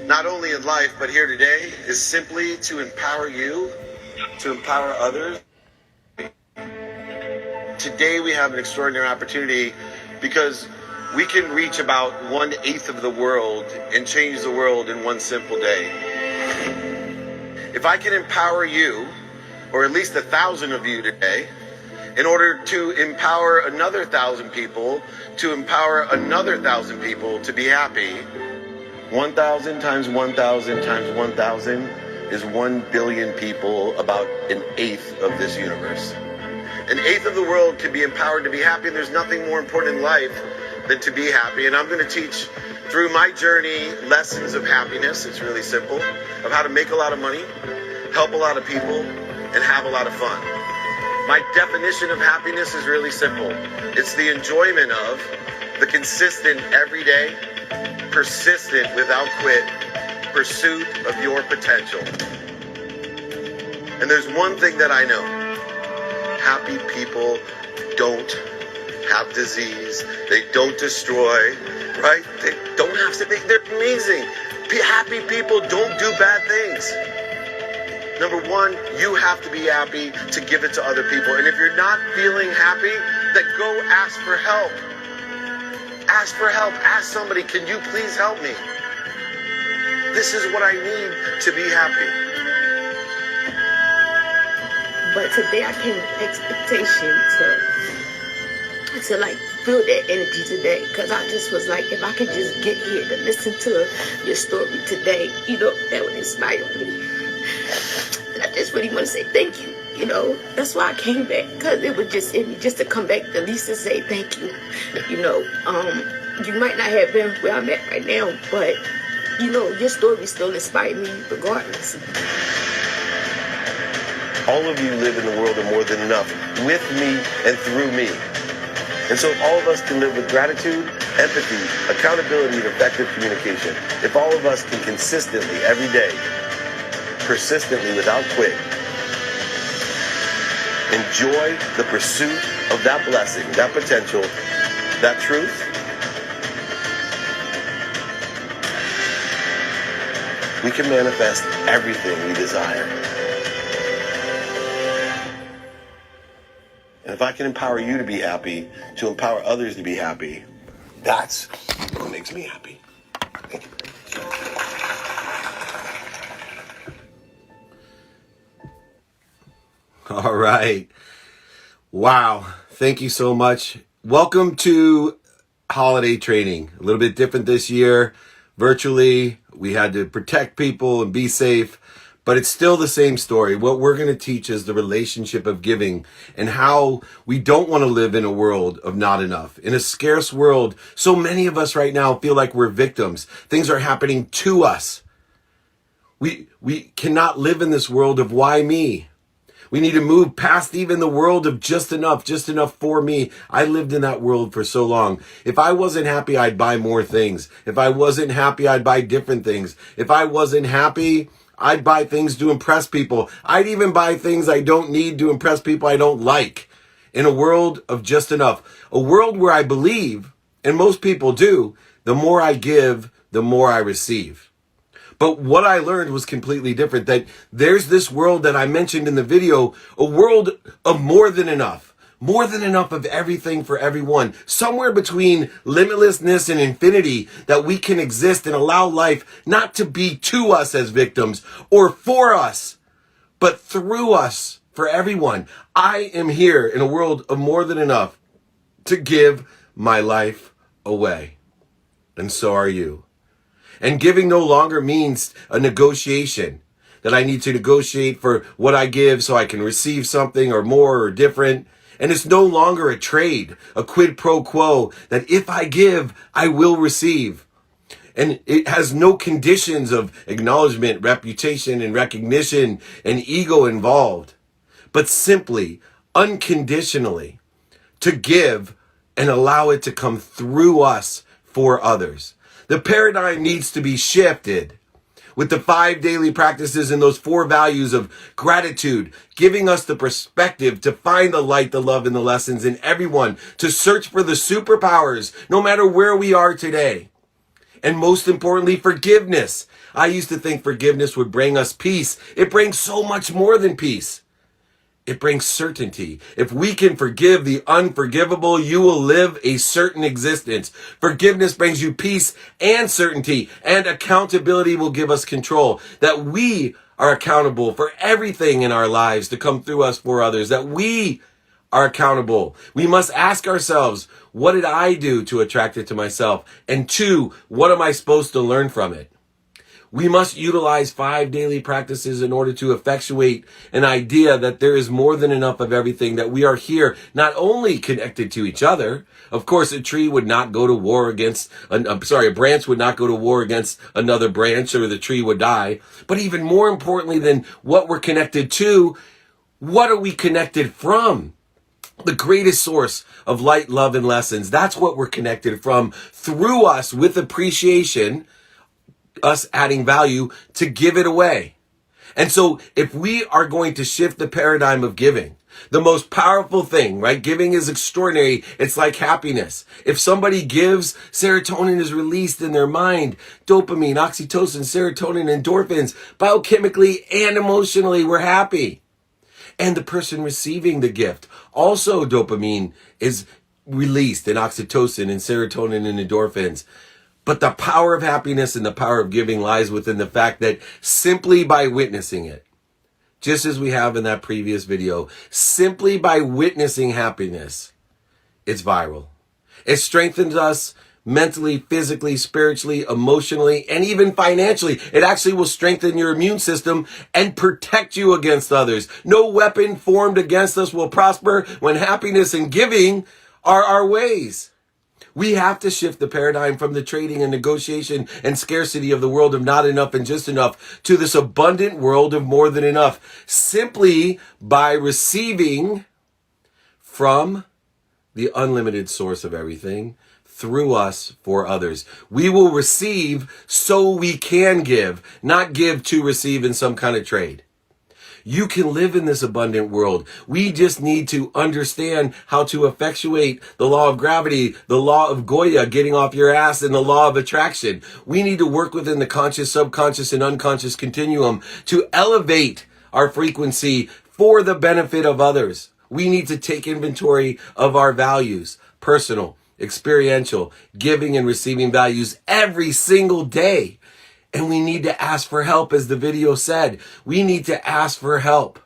not only in life, but here today, is simply to empower you, to empower others. Today we have an extraordinary opportunity because we can reach about 1/8 of the world and change the world in one simple day. If I can empower you, or at least 1,000 of you today, in order to empower another 1,000 people, to empower another 1,000 people to be happy, 1,000 times 1,000 times 1,000 is 1 billion people, about 1/8 of this universe. 1/8 of the world can be empowered to be happy, and there's nothing more important in life than to be happy. And I'm going to teach, through my journey, lessons of happiness. It's really simple, of how to make a lot of money, help a lot of people, and have a lot of fun. My definition of happiness is really simple. It's the enjoyment of the consistent, everyday, persistent, without quit, pursuit of your potential. And there's one thing that I know. Happy people don't have disease. They don't destroy, right? They don't have to think. They're amazing. Happy people don't do bad things. Number one, you have to be happy to give it to other people. And if you're not feeling happy, then go ask for help. Ask for help. Ask somebody, can you please help me? This is what I need to be happy. But today I came with expectation to like feel that energy today, because I just was like, if I could just get here to listen to your story today, that would inspire me. And I just really want to say thank you. That's why I came back, because it was just in me just to come back at least and say thank you. You might not have been where I'm at right now, but your story still inspired me regardless. All of you live in the world of more than enough, with me and through me. And so if all of us can live with gratitude, empathy, accountability, and effective communication, if all of us can consistently, every day, persistently, without quit, enjoy the pursuit of that blessing, that potential, that truth, we can manifest everything we desire. And if I can empower you to be happy, to empower others to be happy, that's what makes me happy. Thank you. All right. Wow. Thank you so much. Welcome to holiday training. A little bit different this year. Virtually, we had to protect people and be safe. But it's still the same story. What we're going to teach is the relationship of giving and how we don't want to live in a world of not enough. In a scarce world, so many of us right now feel like we're victims. Things are happening to us. We cannot live in this world of why me. We need to move past even the world of just enough for me. I lived in that world for so long. If I wasn't happy, I'd buy more things. If I wasn't happy, I'd buy different things. If I wasn't happy, I'd buy things to impress people. I'd even buy things I don't need to impress people I don't like. In a world of just enough. A world where I believe, and most people do, the more I give, the more I receive. But what I learned was completely different. That there's this world that I mentioned in the video, a world of more than enough. More than enough of everything for everyone. Somewhere between limitlessness and infinity, that we can exist and allow life not to be to us as victims or for us, but through us for everyone. I am here in a world of more than enough to give my life away. And so are you. And giving no longer means a negotiation, that I need to negotiate for what I give so I can receive something or more or different. And it's no longer a trade, a quid pro quo, that if I give, I will receive. And it has no conditions of acknowledgement, reputation, and recognition and ego involved, but simply, unconditionally, to give and allow it to come through us for others. The paradigm needs to be shifted. With the 5 daily practices and those 4 values of gratitude, giving us the perspective to find the light, the love, and the lessons in everyone, to search for the superpowers, no matter where we are today. And most importantly, forgiveness. I used to think forgiveness would bring us peace. It brings so much more than peace. It brings certainty. If we can forgive the unforgivable, you will live a certain existence. Forgiveness brings you peace and certainty, and accountability will give us control. That we are accountable for everything in our lives to come through us for others. That we are accountable. We must ask ourselves, what did I do to attract it to myself? And 2, what am I supposed to learn from it? We must utilize 5 daily practices in order to effectuate an idea that there is more than enough of everything, that we are here not only connected to each other. Of course, a tree would not go to war against, a branch would not go to war against another branch, or the tree would die. But even more importantly than what we're connected to, what are we connected from? The greatest source of light, love, and lessons. That's what we're connected from, through us, with appreciation, us adding value to give it away. And so if we are going to shift the paradigm of giving, the most powerful thing, right? Giving is extraordinary. It's like happiness. If somebody gives, serotonin is released in their mind. Dopamine, oxytocin, serotonin, endorphins, biochemically and emotionally, we're happy. And the person receiving the gift, also dopamine is released, and oxytocin and serotonin and endorphins. But the power of happiness and the power of giving lies within the fact that simply by witnessing it, just as we have in that previous video, simply by witnessing happiness, it's viral. It strengthens us mentally, physically, spiritually, emotionally, and even financially. It actually will strengthen your immune system and protect you against others. No weapon formed against us will prosper when happiness and giving are our ways. We have to shift the paradigm from the trading and negotiation and scarcity of the world of not enough and just enough to this abundant world of more than enough, simply by receiving from the unlimited source of everything through us for others. We will receive so we can give, not give to receive in some kind of trade. You can live in this abundant world. We just need to understand how to effectuate the law of gravity, the law of Goya, getting off your ass, and the law of attraction. We need to work within the conscious, subconscious, and unconscious continuum to elevate our frequency for the benefit of others. We need to take inventory of our values, personal, experiential, giving and receiving values every single day. And we need to ask for help, as the video said. We need to ask for help.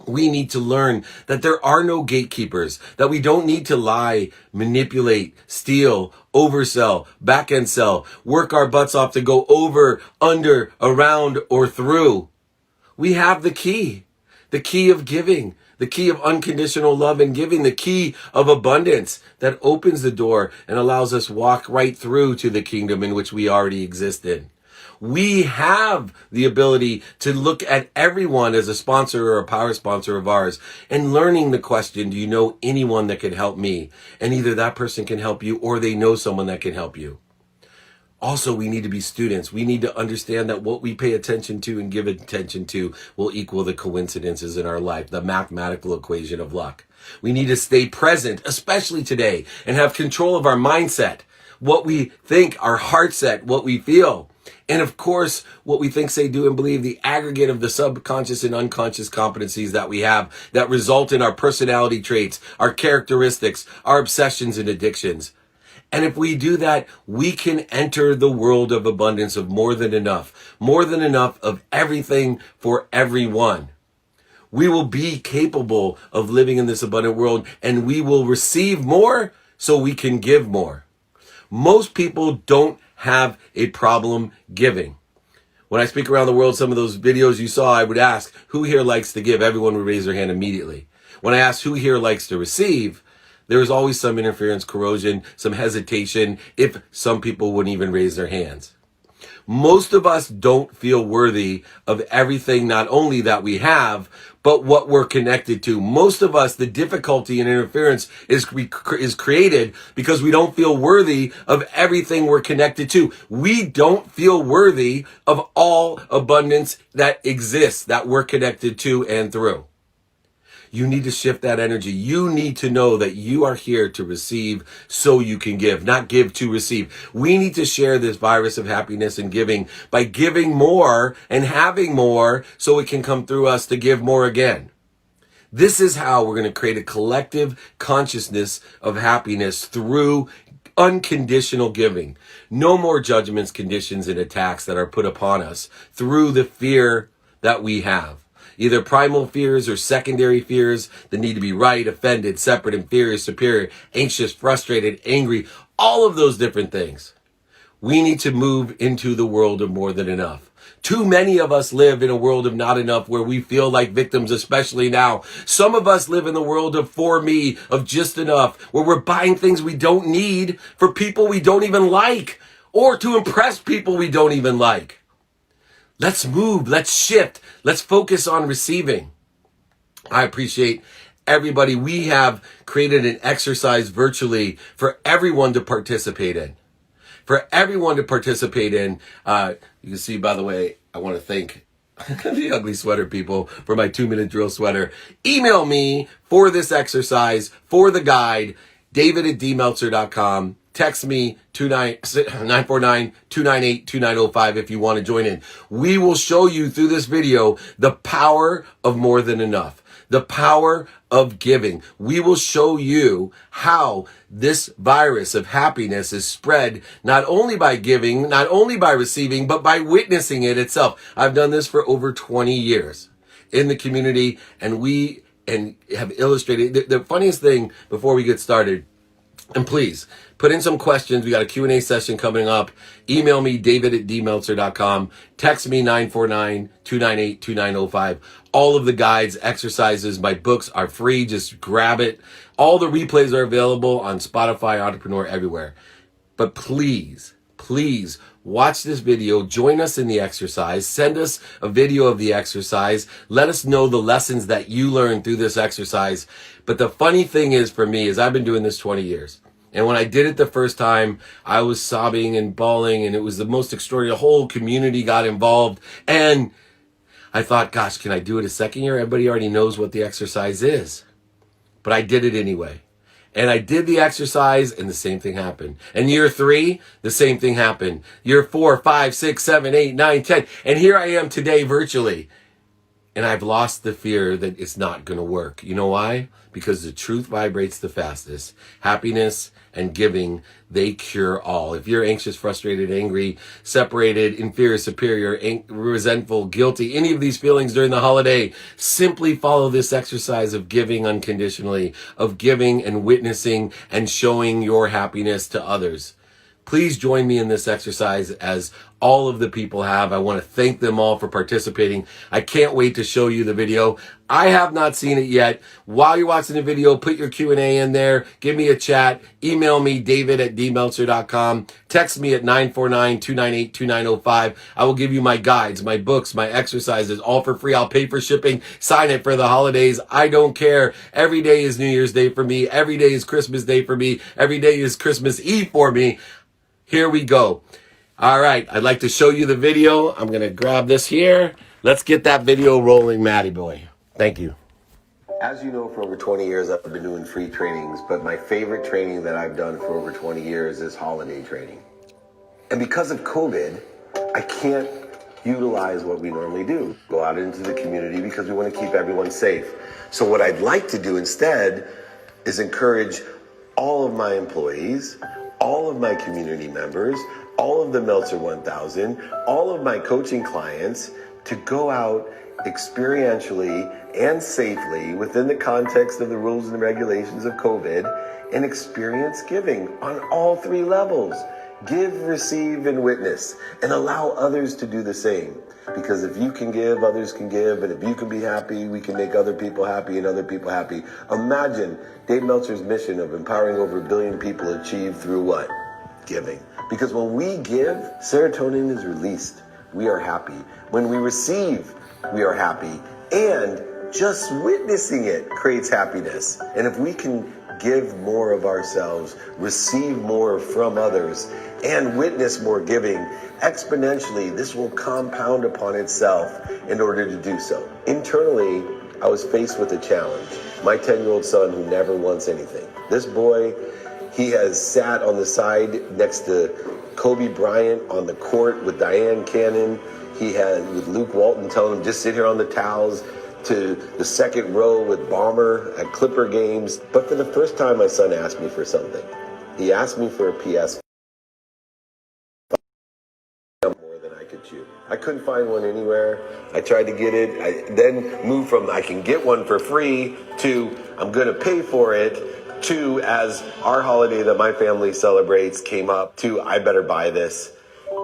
We need to learn that there are no gatekeepers, that we don't need to lie, manipulate, steal, oversell, back-end sell, work our butts off to go over, under, around, or through. We have the key of giving, the key of unconditional love and giving, the key of abundance that opens the door and allows us walk right through to the kingdom in which we already exist in. We have the ability to look at everyone as a sponsor or a power sponsor of ours, and learning the question, do you know anyone that can help me? And either that person can help you or they know someone that can help you. Also, we need to be students. We need to understand that what we pay attention to and give attention to will equal the coincidences in our life, the mathematical equation of luck. We need to stay present, especially today, and have control of our mindset, what we think, our heart set, what we feel. And of course, what we think, say, do, and believe, the aggregate of the subconscious and unconscious competencies that we have that result in our personality traits, our characteristics, our obsessions and addictions. And if we do that, we can enter the world of abundance, of more than enough of everything for everyone. We will be capable of living in this abundant world, and we will receive more so we can give more. Most people don't have a problem giving. When I speak around the world, some of those videos you saw, I would ask, who here likes to give? Everyone would raise their hand immediately. When I asked who here likes to receive, there was always some interference, corrosion, some hesitation, if some people wouldn't even raise their hands. Most of us don't feel worthy of everything, not only that we have, but what we're connected to. Most of us, the difficulty and interference is created because we don't feel worthy of everything we're connected to. We don't feel worthy of all abundance that exists, that we're connected to and through. You need to shift that energy. You need to know that you are here to receive so you can give, not give to receive. We need to share this virus of happiness and giving by giving more and having more so it can come through us to give more again. This is how we're going to create a collective consciousness of happiness through unconditional giving. No more judgments, conditions, and attacks that are put upon us through the fear that we have. Either primal fears or secondary fears, the need to be right, offended, separate, inferior, superior, anxious, frustrated, angry, all of those different things. We need to move into the world of more than enough. Too many of us live in a world of not enough where we feel like victims, especially now. Some of us live in the world of for me, of just enough, where we're buying things we don't need for people we don't even like or to impress people we don't even like. Let's move, let's shift, let's focus on receiving. I appreciate everybody. We have created an exercise virtually for everyone to participate in. For everyone to participate in. You can see, by the way, I want to thank the ugly sweater people for my 2-minute drill sweater. Email me for this exercise, for the guide, david@dmeltzer.com. Text me 949-298-2905 if you want to join in. We will show you through this video the power of more than enough, the power of giving. We will show you how this virus of happiness is spread not only by giving, not only by receiving, but by witnessing it itself. I've done this for over 20 years in the community, and have illustrated. The funniest thing before we get started, and please, put in some questions. We got a Q&A session coming up. Email me, david@dmeltzer.com. Text me, 949-298-2905. All of the guides, exercises, my books are free. Just grab it. All the replays are available on Spotify, Entrepreneur, everywhere. But please, please watch this video. Join us in the exercise. Send us a video of the exercise. Let us know the lessons that you learned through this exercise. But the funny thing is for me is I've been doing this 20 years. And when I did it the first time, I was sobbing and bawling, and it was the most extraordinary. The whole community got involved. And I thought, gosh, can I do it a second year? Everybody already knows what the exercise is. But I did it anyway. And I did the exercise, and the same thing happened. And year 3, the same thing happened. Year 4, 5, 6, 7, 8, 9, 10. And here I am today virtually. And I've lost the fear that it's not going to work. You know why? Because the truth vibrates the fastest. Happiness and giving, they cure all. If you're anxious, frustrated, angry, separated, inferior, superior, resentful, guilty, any of these feelings during the holiday, simply follow this exercise of giving unconditionally, of giving and witnessing and showing your happiness to others. Please join me in this exercise as all of the people have. I want to thank them all for participating. I can't wait to show you the video. I have not seen it yet. While you're watching the video, put your Q&A in there. Give me a chat. Email me, david@dmeltzer.com. Text me at 949-298-2905. I will give you my guides, my books, my exercises, all for free. I'll pay for shipping. Sign it for the holidays. I don't care. Every day is New Year's Day for me. Every day is Christmas Day for me. Every day is Christmas Eve for me. Here we go. All right, I'd like to show you the video. I'm going to grab this here. Let's get that video rolling, Matty boy. Thank you. As you know, for over 20 years, I've been doing free trainings, but my favorite training that I've done for over 20 years is holiday training. And because of COVID, I can't utilize what we normally do, go out into the community, because we want to keep everyone safe. So what I'd like to do instead is encourage all of my employees, all of my community members, all of the Meltzer 1000, all of my coaching clients to go out experientially and safely within the context of the rules and regulations of COVID and experience giving on all 3 levels. Give, receive, and witness, and allow others to do the same. Because if you can give, others can give, and if you can be happy, we can make other people happy and other people happy. Imagine Dave Meltzer's mission of empowering over 1 billion people achieved through what? Giving. Because when we give, serotonin is released. We are happy. When we receive, we are happy. And just witnessing it creates happiness. And if we can give more of ourselves, receive more from others, and witness more giving, exponentially, this will compound upon itself in order to do so. Internally, I was faced with a challenge. My 10-year-old son who never wants anything. This boy, he has sat on the side next to Kobe Bryant on the court with Diane Cannon. He had with Luke Walton telling him just sit here on the towels, to the second row with Bomber at Clipper games. But for the first time, my son asked me for something. He asked me for a PS5 more than I could chew. I couldn't find one anywhere. I tried to get it. I then moved from I can get one for free to I'm going to pay for it to, as our holiday that my family celebrates came up, to I better buy this.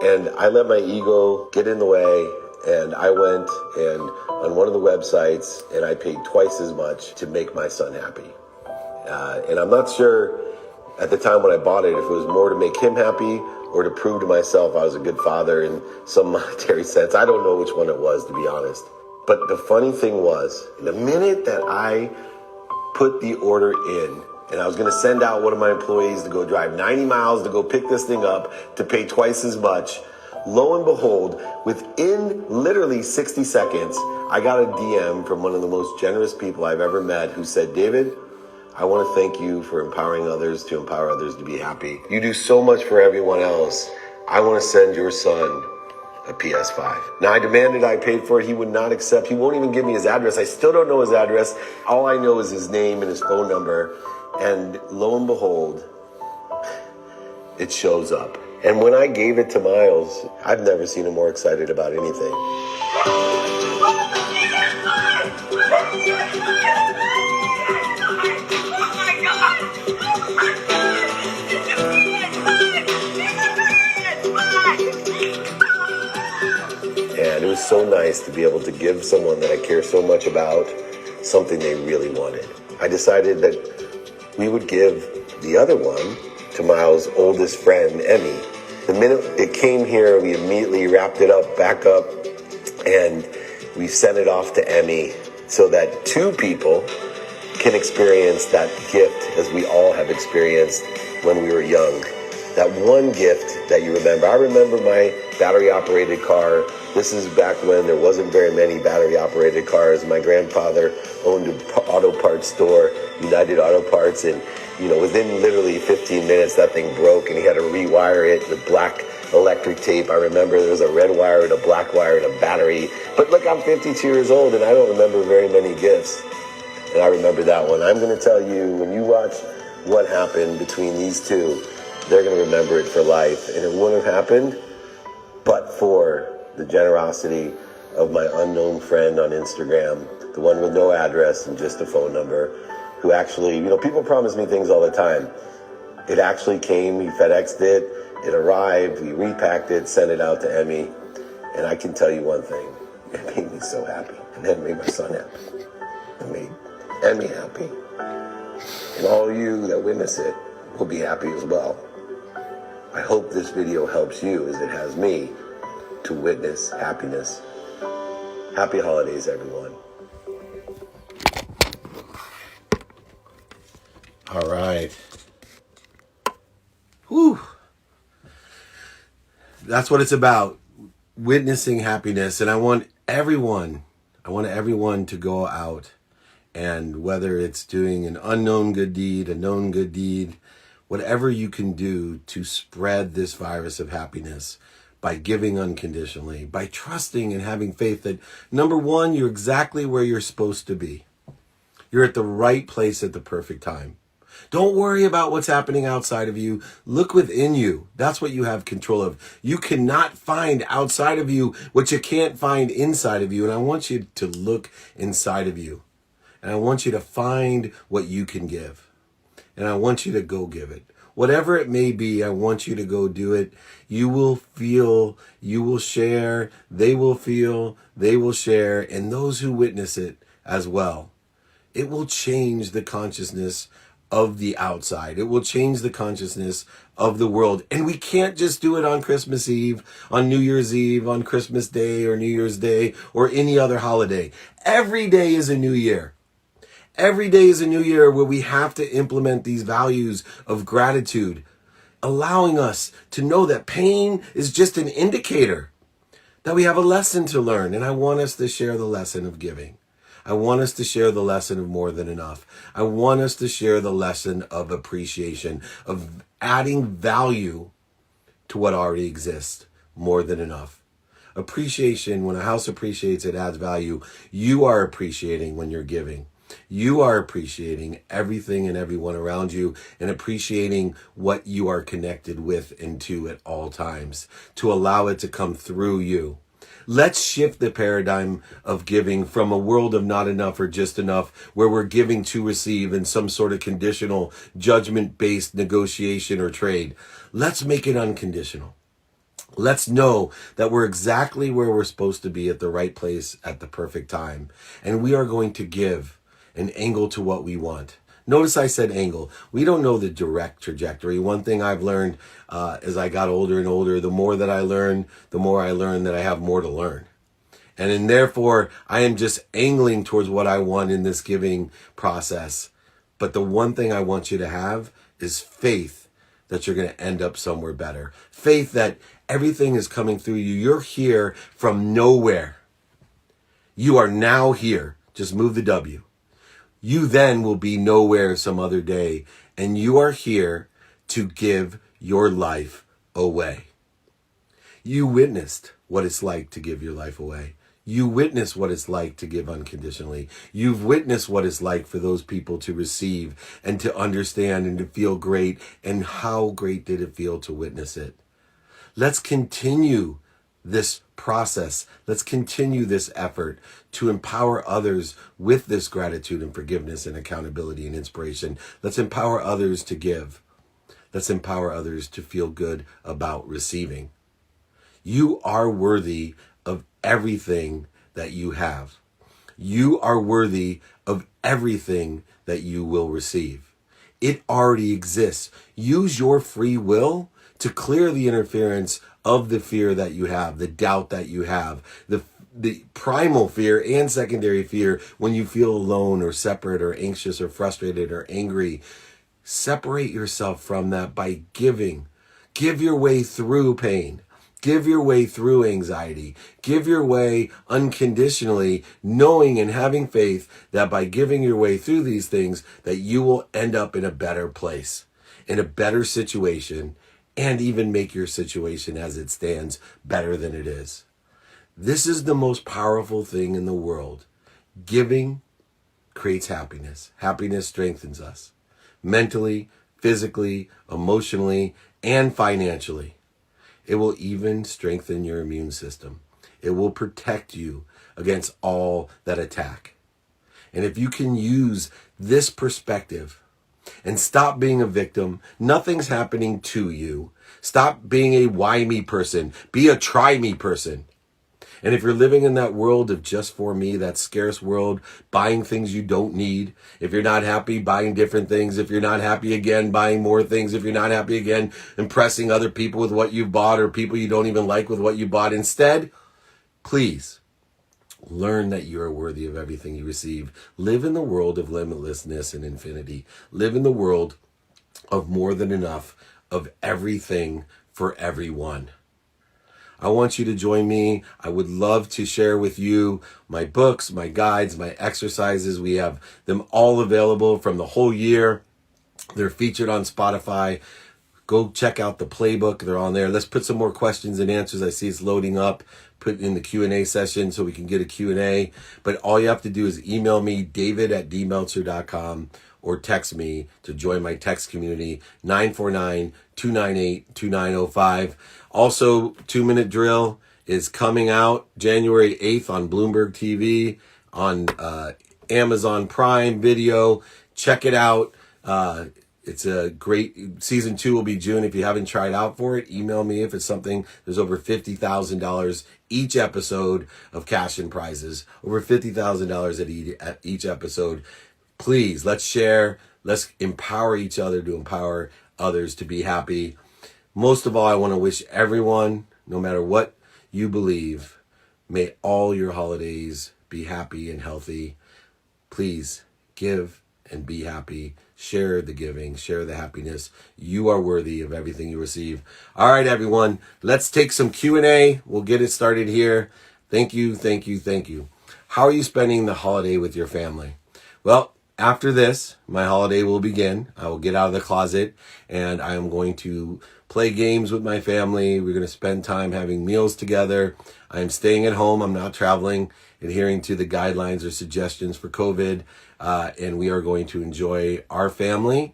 And I let my ego get in the way, and I went and on one of the websites and I paid twice as much to make my son happy. And I'm not sure at the time when I bought it if it was more to make him happy or to prove to myself I was a good father in some monetary sense. I don't know which one it was, to be honest. But the funny thing was, the minute that I put the order in, and I was going to send out one of my employees to go drive 90 miles to go pick this thing up to pay twice as much, lo and behold, within literally 60 seconds, I got a DM from one of the most generous people I've ever met who said, David, I want to thank you for empowering others to empower others to be happy. You do so much for everyone else. I want to send your son a PS5. Now, I demanded I paid for it. He would not accept. He won't even give me his address. I still don't know his address. All I know is his name and his phone number. And lo and behold, it shows up. And when I gave it to Miles, I've never seen him more excited about anything. And it was so nice to be able to give someone that I care so much about something they really wanted. I decided that we would give the other one to Miles' oldest friend, Emmy. The minute it came here, we immediately wrapped it up, back up, and we sent it off to Emmy so that two people can experience that gift as we all have experienced when we were young. That one gift that you remember. I remember my battery-operated car. This is back when there wasn't very many battery-operated cars. My grandfather owned an auto parts store, United Auto Parts, and within literally 15 minutes, that thing broke, and he had to rewire it with black electric tape. I remember there was a red wire and a black wire and a battery. But look, I'm 52 years old, and I don't remember very many gifts. And I remember that one. I'm going to tell you, when you watch what happened between these two, they're going to remember it for life. And it wouldn't have happened but for the generosity of my unknown friend on Instagram, the one with no address and just a phone number, who actually, people promise me things all the time. It actually came, he FedExed it, it arrived, we repacked it, sent it out to Emmy, and I can tell you one thing, it made me so happy, and that made my son happy, it made Emmy happy, and all of you that witness it will be happy as well. I hope this video helps you as it has me to witness happiness. Happy holidays, everyone. All right. Whew. That's what it's about. Witnessing happiness. And I want everyone to go out, and whether it's doing an unknown good deed, a known good deed, whatever you can do to spread this virus of happiness by giving unconditionally, by trusting and having faith that, number one, you're exactly where you're supposed to be. You're at the right place at the perfect time. Don't worry about what's happening outside of you. Look within you. That's what you have control of. You cannot find outside of you what you can't find inside of you. And I want you to look inside of you. And I want you to find what you can give. And I want you to go give it. Whatever it may be, I want you to go do it. You will feel, you will share, they will feel, they will share, and those who witness it as well. It will change the consciousness of the outside. It will change the consciousness of the world. And we can't just do it on Christmas Eve, on New Year's Eve, on Christmas Day or New Year's Day or any other holiday. Every day is a new year. Every day is a new year where we have to implement these values of gratitude, allowing us to know that pain is just an indicator that we have a lesson to learn. And I want us to share the lesson of giving. I want us to share the lesson of more than enough. I want us to share the lesson of appreciation, of adding value to what already exists, more than enough. Appreciation, when a house appreciates, it adds value. You are appreciating when you're giving. You are appreciating everything and everyone around you and appreciating what you are connected with and to at all times to allow it to come through you. Let's shift the paradigm of giving from a world of not enough or just enough, where we're giving to receive in some sort of conditional, judgment-based negotiation or trade. Let's make it unconditional. Let's know that we're exactly where we're supposed to be at the right place at the perfect time. And we are going to give an angle to what we want. Notice I said angle. We don't know the direct trajectory. One thing I've learned as I got older and older, the more that I learn, the more I learn that I have more to learn. And therefore, I am just angling towards what I want in this giving process. But the one thing I want you to have is faith that you're going to end up somewhere better. Faith that everything is coming through you. You're here from nowhere. You are now here. Just move the W. You then will be nowhere some other day, and you are here to give your life away. You witnessed what it's like to give your life away. You witnessed what it's like to give unconditionally. You've witnessed what it's like for those people to receive and to understand and to feel great. And how great did it feel to witness it? Let's continue this process. Let's continue this effort to empower others with this gratitude and forgiveness and accountability and inspiration. Let's empower others to give. Let's empower others to feel good about receiving. You are worthy of everything that you have. You are worthy of everything that you will receive. It already exists. Use your free will to clear the interference of the fear that you have, the doubt that you have, the primal fear and secondary fear when you feel alone or separate or anxious or frustrated or angry. Separate yourself from that by giving. Give your way through pain. Give your way through anxiety. Give your way unconditionally, knowing and having faith that by giving your way through these things, that you will end up in a better place, in a better situation, and even make your situation as it stands better than it is. This is the most powerful thing in the world. Giving creates happiness. Happiness strengthens us mentally, physically, emotionally, and financially. It will even strengthen your immune system. It will protect you against all that attack. And if you can use this perspective and stop being a victim, nothing's happening to you. Stop being a why me person. Be a try me person. And if you're living in that world of just for me, that scarce world, buying things you don't need, if you're not happy, buying different things, if you're not happy again, buying more things, if you're not happy again, impressing other people with what you've bought or people you don't even like with what you bought, instead, please learn that you are worthy of everything you receive. Live in the world of limitlessness and infinity. Live in the world of more than enough, of everything for everyone. I want you to join me. I would love to share with you my books, my guides, my exercises. We have them all available from the whole year. They're featured on Spotify. Go check out the playbook. They're on there. Let's put some more questions and answers. I see it's loading up. Put in the Q&A session so we can get a Q&A. But all you have to do is email me, david@dmeltzer.com, or text me to join my text community, 949-298-2905. Also, 2-Minute Drill is coming out January 8th on Bloomberg TV, on Amazon Prime Video. Check it out. It's a great, season 2 will be June. If you haven't tried out for it, email me if it's something. There's over $50,000 each episode of cash and prizes. Over $50,000 at each episode. Please, let's share. Let's empower each other to empower others to be happy. Most of all, I want to wish everyone, no matter what you believe, may all your holidays be happy and healthy. Please give and be happy. Share the giving, share the happiness. You are worthy of everything you receive. All right, everyone, let's take some Q&A. We'll get it started here. Thank you, thank you, thank you. How are you spending the holiday with your family? Well, after this, my holiday will begin. I will get out of the closet and I am going to play games with my family. We're going to spend time having meals together. I am staying at home. I'm not traveling, adhering to the guidelines or suggestions for COVID. And we are going to enjoy our family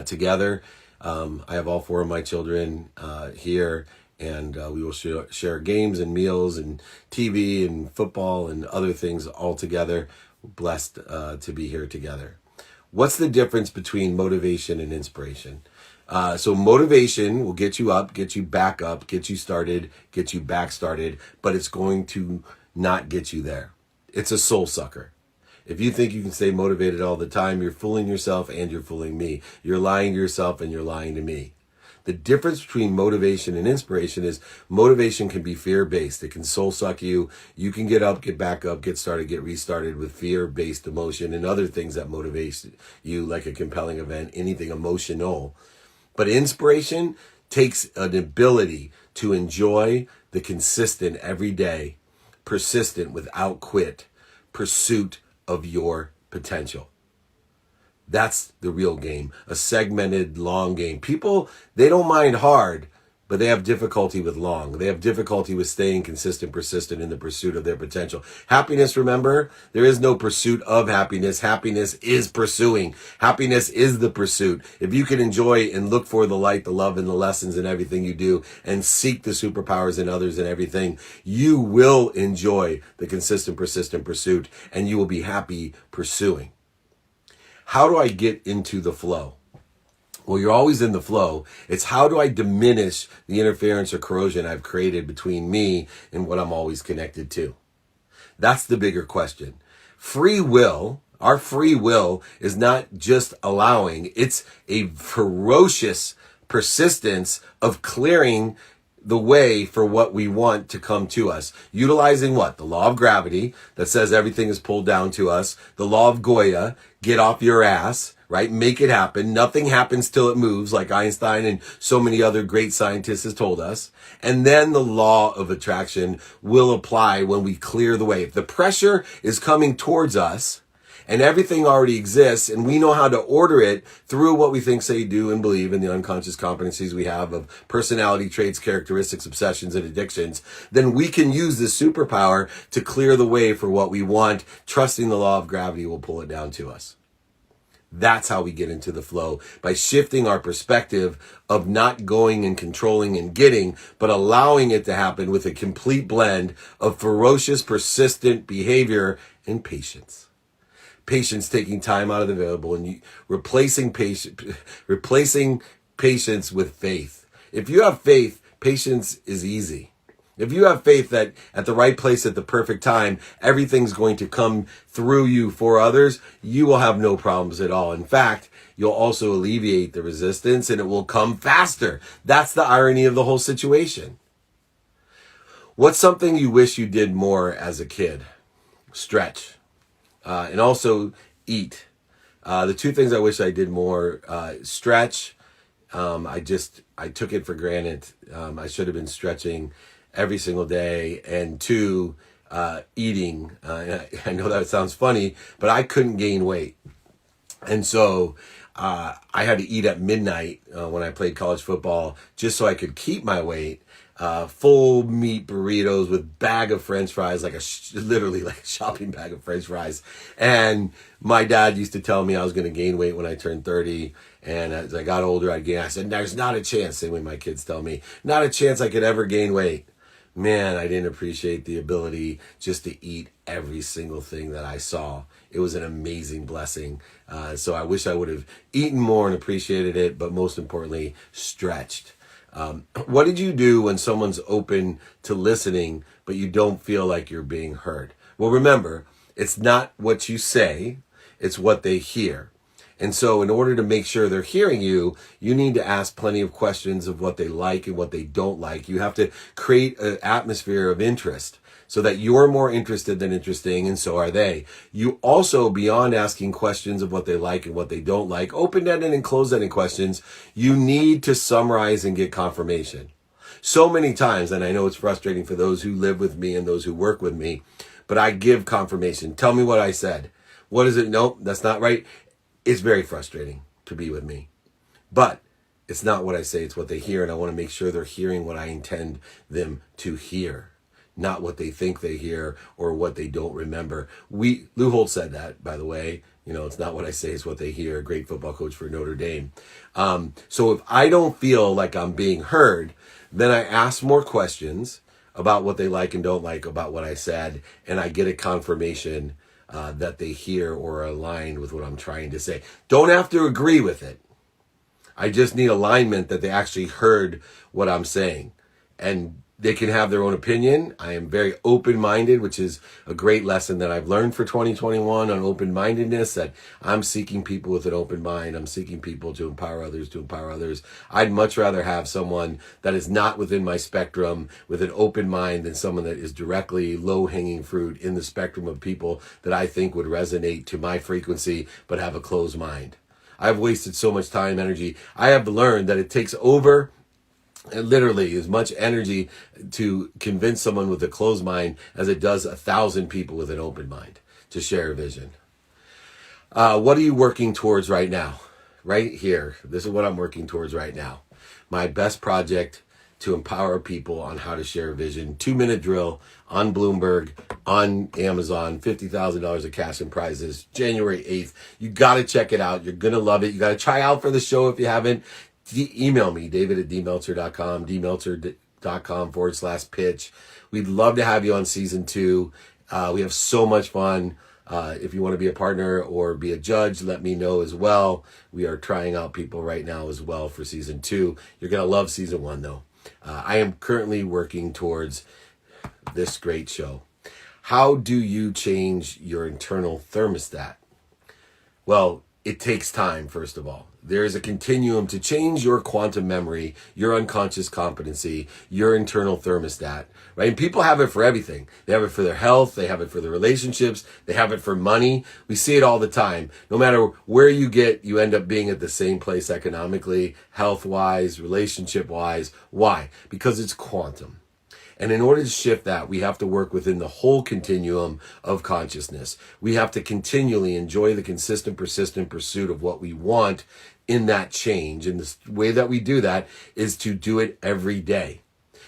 together. I have all four of my children here, and we will share games and meals and TV and football and other things all together. Blessed to be here together. What's the difference between motivation and inspiration? So motivation will get you up, get you back up, get you started, get you back started, but it's going to not get you there. It's a soul sucker. If you think you can stay motivated all the time, you're fooling yourself and you're fooling me. You're lying to yourself and you're lying to me. The difference between motivation and inspiration is motivation can be fear-based. It can soul suck you. You can get up, get back up, get started, get restarted with fear-based emotion and other things that motivate you, like a compelling event, anything emotional. But inspiration takes an ability to enjoy the consistent, everyday, persistent, without quit pursuit of your potential. That's the real game, a segmented, long game. People, they don't mind hard, but they have difficulty with long. They have difficulty with staying consistent, persistent in the pursuit of their potential. Happiness, remember, there is no pursuit of happiness. Happiness is pursuing. Happiness is the pursuit. If you can enjoy and look for the light, the love, and the lessons in everything you do, and seek the superpowers in others and everything, you will enjoy the consistent, persistent pursuit, and you will be happy pursuing. How do I get into the flow? Well, you're always in the flow. It's how do I diminish the interference or corrosion I've created between me and what I'm always connected to? That's the bigger question. Free will, our free will is not just allowing, it's a ferocious persistence of clearing the way for what we want to come to us. Utilizing what? The law of gravity that says everything is pulled down to us. The law of Goya, get off your ass, right? Make it happen. Nothing happens till it moves, like Einstein and so many other great scientists has told us. And then the law of attraction will apply when we clear the way. If the pressure is coming towards us, and everything already exists, and we know how to order it through what we think, say, do, and believe in the unconscious competencies we have of personality traits, characteristics, obsessions, and addictions, then we can use this superpower to clear the way for what we want, trusting the law of gravity will pull it down to us. That's how we get into the flow, by shifting our perspective of not going and controlling and getting, but allowing it to happen with a complete blend of ferocious, persistent behavior and patience. Patience, taking time out of the available, and replacing patience with faith. If you have faith, patience is easy. If you have faith that at the right place at the perfect time, everything's going to come through you for others, you will have no problems at all. In fact, you'll also alleviate the resistance and it will come faster. That's the irony of the whole situation. What's something you wish you did more as a kid? Stretch. And also eat. The two things I wish I did more, stretch. I took it for granted. I should have been stretching every single day. And two, eating. I know that sounds funny, but I couldn't gain weight. And so I had to eat at midnight when I played college football just so I could keep my weight. Full meat burritos with bag of French fries, literally like a shopping bag of French fries. And my dad used to tell me I was going to gain weight when I turned 30. And as I got older, I'd gain. I said, there's not a chance. Same way my kids tell me, not a chance I could ever gain weight. Man, I didn't appreciate the ability just to eat every single thing that I saw. It was an amazing blessing. So I wish I would have eaten more and appreciated it, but most importantly, stretched. What did you do when someone's open to listening, but you don't feel like you're being heard? Well, remember, it's not what you say, it's what they hear. And so in order to make sure they're hearing you, you need to ask plenty of questions of what they like and what they don't like. You have to create an atmosphere of interest so that you're more interested than interesting, and so are they. You also, beyond asking questions of what they like and what they don't like, open-ended and closed-ended questions, you need to summarize and get confirmation. so many times, and I know it's frustrating for those who live with me and those who work with me, but I give confirmation. Tell me what I said. What is it? Nope, that's not right. It's very frustrating to be with me. But it's not what I say, it's what they hear, and I want to make sure they're hearing what I intend them to hear, not what they think they hear or what they don't remember. Lou Holt said that, by the way. It's not what I say, it's what they hear. A great football coach for Notre Dame. So if I don't feel like I'm being heard, then I ask more questions about what they like and don't like about what I said, and I get a confirmation that they hear or are aligned with what I'm trying to say. Don't have to agree with it. I just need alignment that they actually heard what I'm saying. And they can have their own opinion. I am very open-minded, which is a great lesson that I've learned for 2021 on open-mindedness, that I'm seeking people with an open mind. I'm seeking people to empower others. I'd much rather have someone that is not within my spectrum with an open mind than someone that is directly low-hanging fruit in the spectrum of people that I think would resonate to my frequency but have a closed mind. I've wasted so much time, energy. I have learned that it takes over literally as much energy to convince someone with a closed mind as it does 1,000 people with an open mind to share a vision. What are you working towards right now? Right here. This is what I'm working towards right now. My best project to empower people on how to share a vision. 2-minute drill on Bloomberg, on Amazon, $50,000 of cash and prizes, January 8th. You got to check it out. You're going to love it. You got to try out for the show if you haven't. Email me, david@dmeltzer.com, dmeltzer.com/pitch. We'd love to have you on season 2. We have so much fun. If you want to be a partner or be a judge, let me know as well. We are trying out people right now as well for season 2. You're going to love season 1 though. I am currently working towards this great show. How do you change your internal thermostat? Well, it takes time, first of all. There is a continuum to change your quantum memory, your unconscious competency, your internal thermostat, right? And people have it for everything. They have it for their health. They have it for their relationships. They have it for money. We see it all the time. No matter where you get, you end up being at the same place economically, health-wise, relationship-wise. Why? Because it's quantum. And in order to shift that, we have to work within the whole continuum of consciousness. We have to continually enjoy the consistent, persistent pursuit of what we want in that change. And the way that we do that is to do it every day.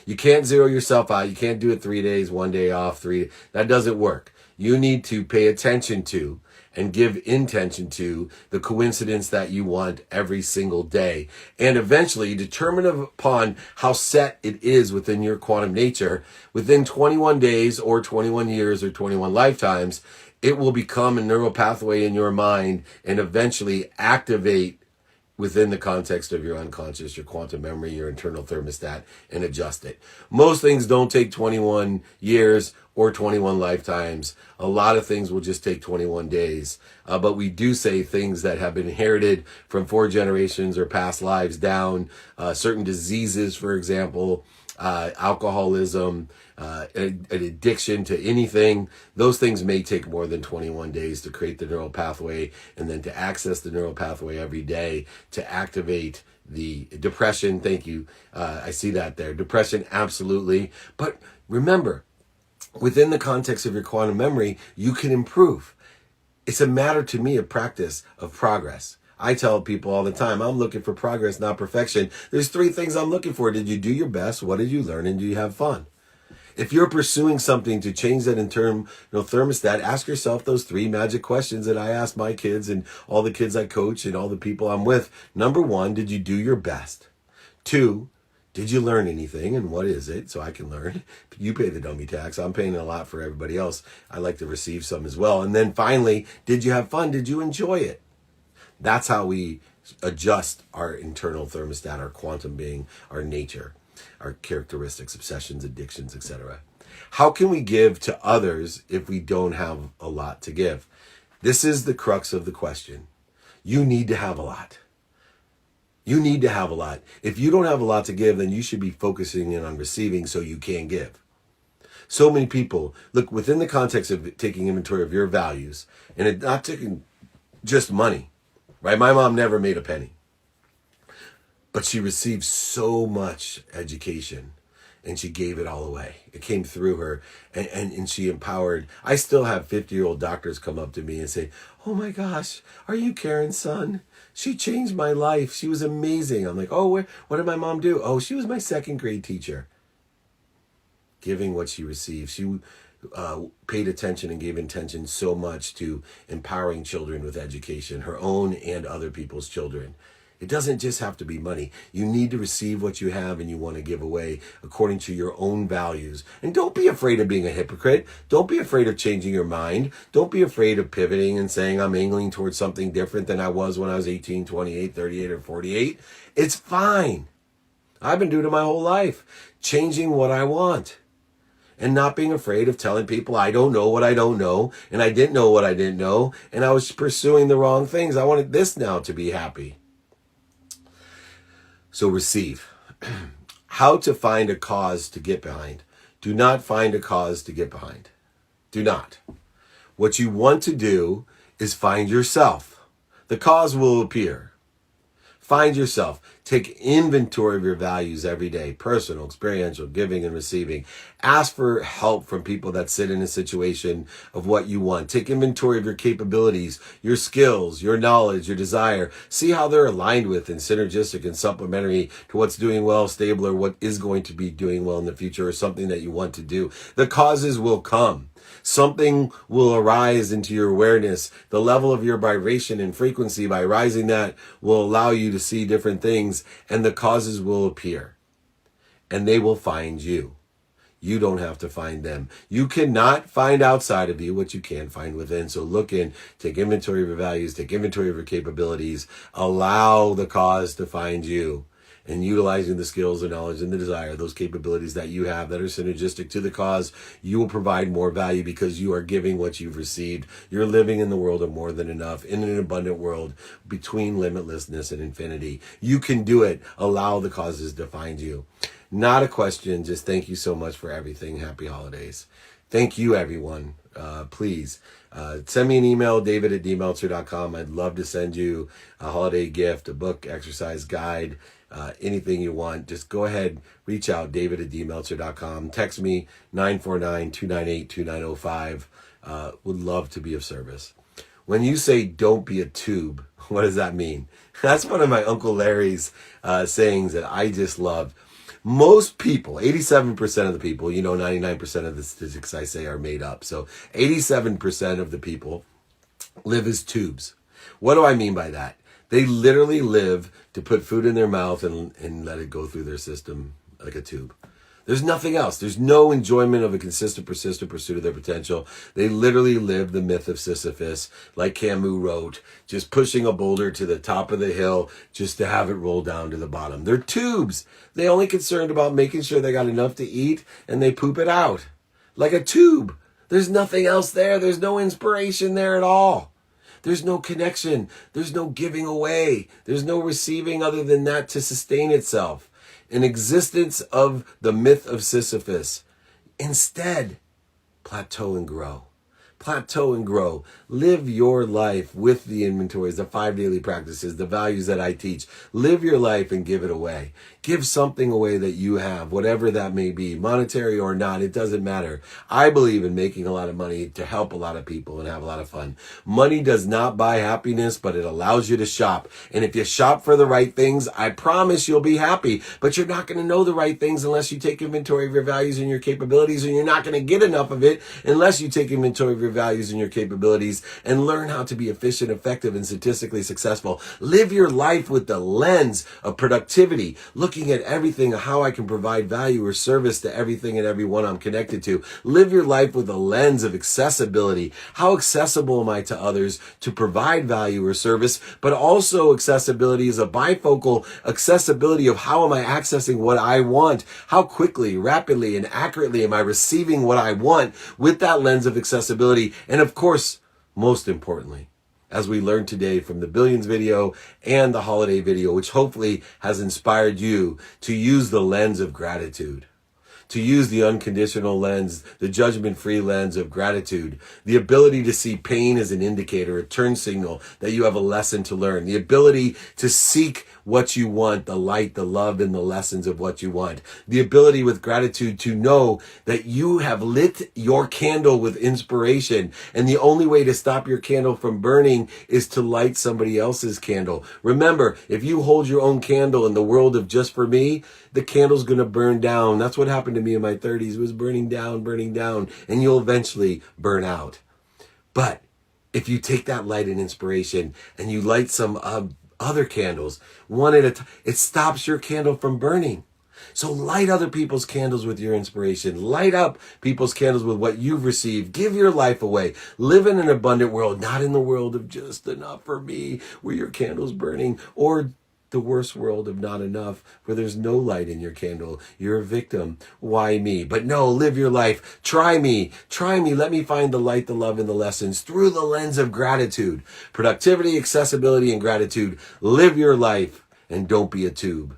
You can't zero yourself out. You can't do it 3 days, 1 day off, 3 days. That doesn't work. You need to pay attention to and give intention to the coincidence that you want every single day. And eventually determine upon how set it is within your quantum nature. Within 21 days or 21 years or 21 lifetimes, it will become a neural pathway in your mind and eventually activate within the context of your unconscious, your quantum memory, your internal thermostat, and adjust it. Most things don't take 21 years or 21 lifetimes. A lot of things will just take 21 days. But we do say things that have been inherited from 4 generations or past lives down, certain diseases, for example, alcoholism, an addiction to anything. Those things may take more than 21 days to create the neural pathway and then to access the neural pathway every day to activate the depression. Thank you. I see that there. Depression, absolutely. But remember, within the context of your quantum memory, you can improve. It's a matter to me of practice, of progress. I tell people all the time, I'm looking for progress, not perfection. There's 3 things I'm looking for. Did you do your best? What did you learn? And do you have fun? If you're pursuing something to change that internal thermostat, ask yourself those 3 magic questions that I ask my kids and all the kids I coach and all the people I'm with. Number 1, did you do your best? 2, did you learn anything, and what is it, so I can learn? You pay the dummy tax. I'm paying a lot for everybody else. I like to receive some as well. And then finally, did you have fun? Did you enjoy it? That's how we adjust our internal thermostat, our quantum being, our nature, our characteristics, obsessions, addictions, etc. How can we give to others if we don't have a lot to give? This is the crux of the question. You need to have a lot. You need to have a lot. If you don't have a lot to give, then you should be focusing in on receiving so you can give. So many people, look, within the context of taking inventory of your values, and it not taking just money, right? My mom never made a penny, but she received so much education, and she gave it all away. It came through her, and she empowered. I still have 50-year-old doctors come up to me and say, "Oh my gosh, are you Karen's son? She changed my life. She was amazing." I'm like, "Oh, what did my mom do?" "Oh, she was my second grade teacher." Giving what she received. She paid attention and gave attention so much to empowering children with education, her own and other people's children. It doesn't just have to be money. You need to receive what you have and you want to give away according to your own values. And don't be afraid of being a hypocrite. Don't be afraid of changing your mind. Don't be afraid of pivoting and saying, "I'm angling towards something different than I was when I was 18, 28, 38, or 48. It's fine. I've been doing it my whole life. Changing what I want. And not being afraid of telling people I don't know what I don't know, and I didn't know what I didn't know, and I was pursuing the wrong things. I wanted this now to be happy. So receive. How to find a cause to get behind. Do not find a cause to get behind. Do not. What you want to do is find yourself. The cause will appear. Find yourself. Take inventory of your values every day. Personal, experiential, giving and receiving. Ask for help from people that sit in a situation of what you want. Take inventory of your capabilities, your skills, your knowledge, your desire. See how they're aligned with and synergistic and supplementary to what's doing well, stable, or what is going to be doing well in the future, or something that you want to do. The causes will come. Something will arise into your awareness. The level of your vibration and frequency, by rising that, will allow you to see different things, and the causes will appear. And they will find you. You don't have to find them. You cannot find outside of you what you can find within. So look in, take inventory of your values, take inventory of your capabilities, allow the cause to find you. And utilizing the skills, the knowledge, and the desire, those capabilities that you have that are synergistic to the cause, you will provide more value because you are giving what you've received. You're living in the world of more than enough, in an abundant world between limitlessness and infinity. You can do it. Allow the causes to find you. Not a question. Just thank you so much for everything. Happy holidays. Thank you, everyone. Please send me an email, david@dmeltzer.com. I'd love to send you a holiday gift, a book, exercise guide, anything you want. Just go ahead, reach out, david@dmeltzer.com. Text me 949-298-2905. Would love to be of service. When you say don't be a tube, what does that mean? That's one of my Uncle Larry's sayings that I just love. Most people, 87% of the people, 99% of the statistics I say are made up. So 87% of the people live as tubes. What do I mean by that? They literally live to put food in their mouth and let it go through their system like a tube. There's nothing else. There's no enjoyment of a consistent, persistent pursuit of their potential. They literally live the myth of Sisyphus, like Camus wrote, just pushing a boulder to the top of the hill just to have it roll down to the bottom. They're tubes. They're only concerned about making sure they got enough to eat, and they poop it out. Like a tube. There's nothing else there. There's no inspiration there at all. There's no connection. There's no giving away. There's no receiving other than that to sustain itself. An existence of the myth of Sisyphus. Instead, plateau and grow. Plateau and grow. Live your life with the inventories, the 5 daily practices, the values that I teach. Live your life and give it away. Give something away that you have, whatever that may be, monetary or not, it doesn't matter. I believe in making a lot of money to help a lot of people and have a lot of fun. Money does not buy happiness, but it allows you to shop. And if you shop for the right things, I promise you'll be happy. But you're not going to know the right things unless you take inventory of your values and your capabilities, and you're not going to get enough of it unless you take inventory of your values and your capabilities and learn how to be efficient, effective, and statistically successful. Live your life with the lens of productivity, looking at everything, how I can provide value or service to everything and everyone I'm connected to. Live your life with a lens of accessibility. How accessible am I to others to provide value or service, but also accessibility is a bifocal accessibility of how am I accessing what I want? How quickly, rapidly, and accurately am I receiving what I want with that lens of accessibility? And of course, most importantly, as we learned today from the Billions video and the holiday video, which hopefully has inspired you to use the lens of gratitude, to use the unconditional lens, the judgment-free lens of gratitude, the ability to see pain as an indicator, a turn signal that you have a lesson to learn, the ability to seek what you want, the light, the love, and the lessons of what you want, the ability with gratitude to know that you have lit your candle with inspiration, and the only way to stop your candle from burning is to light somebody else's candle. Remember, if you hold your own candle in the world of just for me, the candle's going to burn down. That's what happened to me in my 30s. It was burning down, and you'll eventually burn out. But if you take that light and inspiration and you light some other candles, one at a time, it stops your candle from burning. So light other people's candles with your inspiration. Light up people's candles with what you've received. Give your life away. Live in an abundant world, not in the world of just enough for me, where your candle's burning, or the worst world of not enough, where there's no light in your candle. You're a victim. Why me? But no, live your life. Try me. Let me find the light, the love, and the lessons through the lens of gratitude. Productivity, accessibility, and gratitude. Live your life and don't be a tube.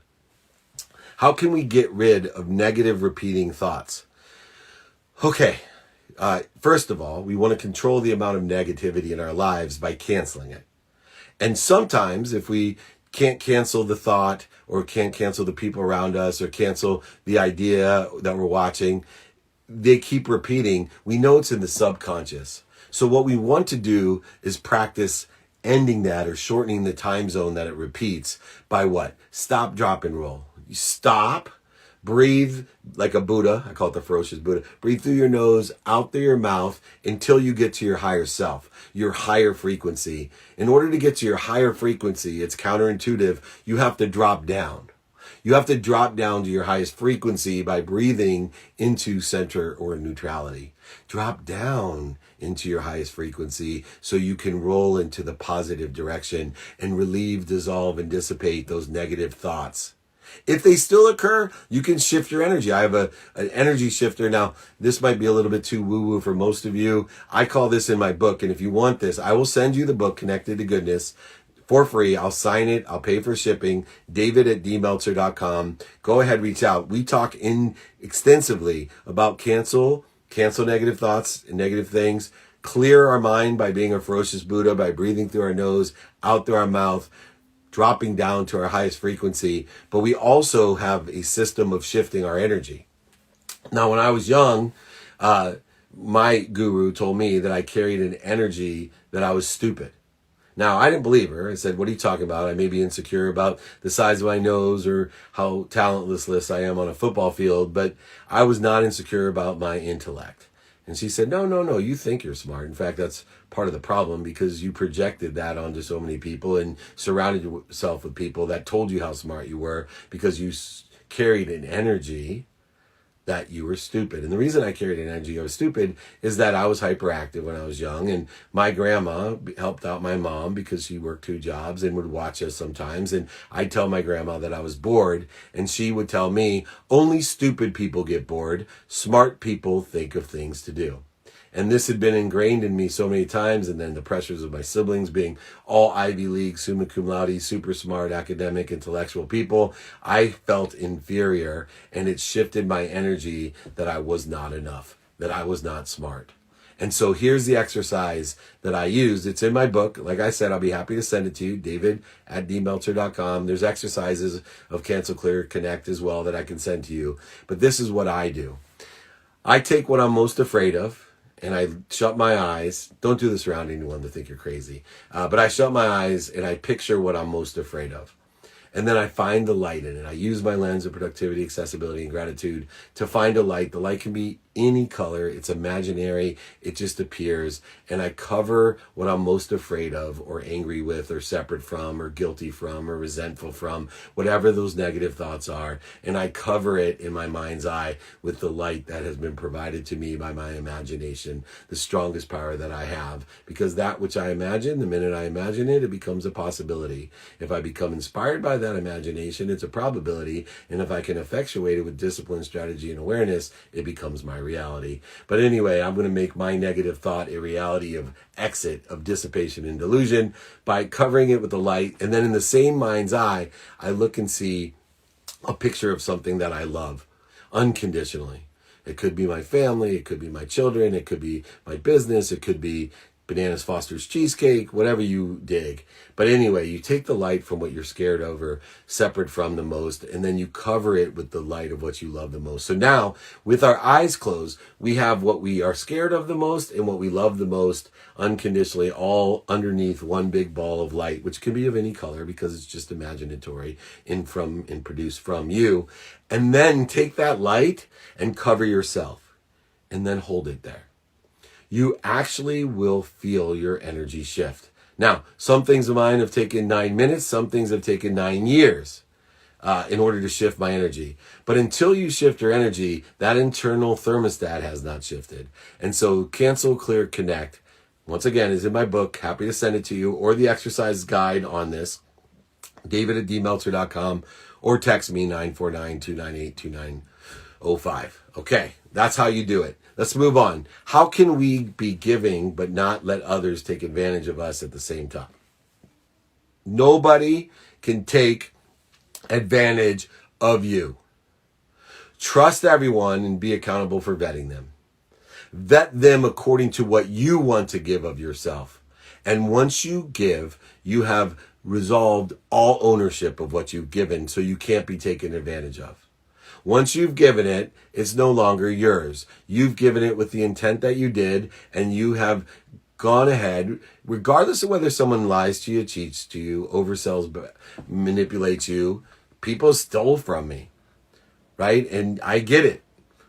How can we get rid of negative repeating thoughts? Okay. First of all, we want to control the amount of negativity in our lives by canceling it. And sometimes if we can't cancel the thought, or can't cancel the people around us, or cancel the idea that we're watching, they keep repeating. We know it's in the subconscious. So what we want to do is practice ending that, or shortening the time zone that it repeats by what? Stop, drop, and roll. You stop, breathe like a Buddha. I call it the ferocious Buddha. Breathe through your nose, out through your mouth, until you get to your higher self, your higher frequency. In order to get to your higher frequency, it's counterintuitive, you have to drop down. You have to drop down to your highest frequency by breathing into center or neutrality. Drop down into your highest frequency so you can roll into the positive direction and relieve, dissolve, and dissipate those negative thoughts. If they still occur, you can shift your energy. I have an energy shifter. Now, this might be a little bit too woo-woo for most of you. I call this in my book, and if you want this, I will send you the book, Connected to Goodness, for free. I'll sign it. I'll pay for shipping. David@dmeltzer.com. Go ahead, reach out. We talk extensively about cancel negative thoughts and negative things, clear our mind by being a ferocious Buddha, by breathing through our nose, out through our mouth, dropping down to our highest frequency. But we also have a system of shifting our energy. Now, when I was young, my guru told me that I carried an energy that I was stupid. Now, I didn't believe her. I said, what are you talking about? I may be insecure about the size of my nose or how talentless I am on a football field, but I was not insecure about my intellect. And she said, no, you think you're smart. In fact, that's part of the problem, because you projected that onto so many people and surrounded yourself with people that told you how smart you were, because you carried an energy that you were stupid. And the reason I carried an energy I was stupid is that I was hyperactive when I was young, and my grandma helped out my mom because she worked 2 jobs and would watch us sometimes. And I'd tell my grandma that I was bored, and she would tell me, only stupid people get bored. Smart people think of things to do. And this had been ingrained in me so many times, and then the pressures of my siblings being all Ivy League, summa cum laude, super smart, academic, intellectual people, I felt inferior, and it shifted my energy that I was not enough, that I was not smart. And so here's the exercise that I used. It's in my book. Like I said, I'll be happy to send it to you, David@dmeltzer.com. There's exercises of Cancel, Clear, Connect as well that I can send to you. But this is what I do. I take what I'm most afraid of, and I shut my eyes. Don't do this around anyone to think you're crazy. But I shut my eyes and I picture what I'm most afraid of. And then I find the light in it. I use my lens of productivity, accessibility, and gratitude to find a light. The light can be any color. It's imaginary. It just appears. And I cover what I'm most afraid of, or angry with, or separate from, or guilty from, or resentful from, whatever those negative thoughts are. And I cover it in my mind's eye with the light that has been provided to me by my imagination, the strongest power that I have. Because that which I imagine, the minute I imagine it, it becomes a possibility. If I become inspired by that imagination, it's a probability. And if I can effectuate it with discipline, strategy, and awareness, it becomes my reality. But anyway, I'm going to make my negative thought a reality of exit, of dissipation and delusion, by covering it with the light. And then in the same mind's eye, I look and see a picture of something that I love. unconditionally. It could be my family, it could be my children, it could be my business, it could be Bananas Foster's cheesecake, whatever you dig. But anyway, you take the light from what you're scared of or separate from the most, and then you cover it with the light of what you love the most. So now, with our eyes closed, we have what we are scared of the most and what we love the most unconditionally, all underneath one big ball of light, which can be of any color because it's just imaginatory and produced from you. And then take that light and cover yourself and then hold it there. You actually will feel your energy shift. Now, some things of mine have taken 9 minutes. Some things have taken 9 years in order to shift my energy. But until you shift your energy, that internal thermostat has not shifted. And so Cancel, Clear, Connect, once again, is in my book. Happy to send it to you, or the exercise guide on this, david@dmeltzer.com, or text me 949-298-2905. Okay, that's how you do it. Let's move on. How can we be giving but not let others take advantage of us at the same time? Nobody can take advantage of you. Trust everyone and be accountable for vetting them. Vet them according to what you want to give of yourself. And once you give, you have resolved all ownership of what you've given, so you can't be taken advantage of. Once you've given it, it's no longer yours. You've given it with the intent that you did, and you have gone ahead, regardless of whether someone lies to you, cheats to you, oversells, manipulates you. People stole from me, right? And I get it.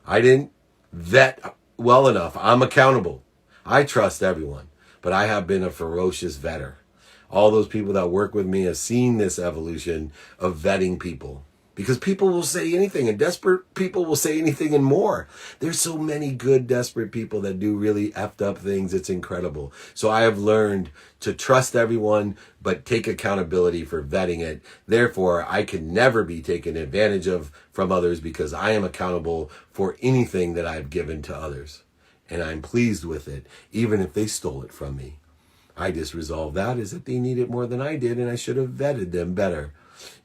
I didn't vet well enough. I'm accountable. I trust everyone, but I have been a ferocious vetter. All those people that work with me have seen this evolution of vetting people. Because people will say anything, and desperate people will say anything and more. There's so many good, desperate people that do really effed up things. It's incredible. So I have learned to trust everyone, but take accountability for vetting it. Therefore, I can never be taken advantage of from others because I am accountable for anything that I've given to others. And I'm pleased with it, even if they stole it from me. I just resolved that is that they need it more than I did, and I should have vetted them better.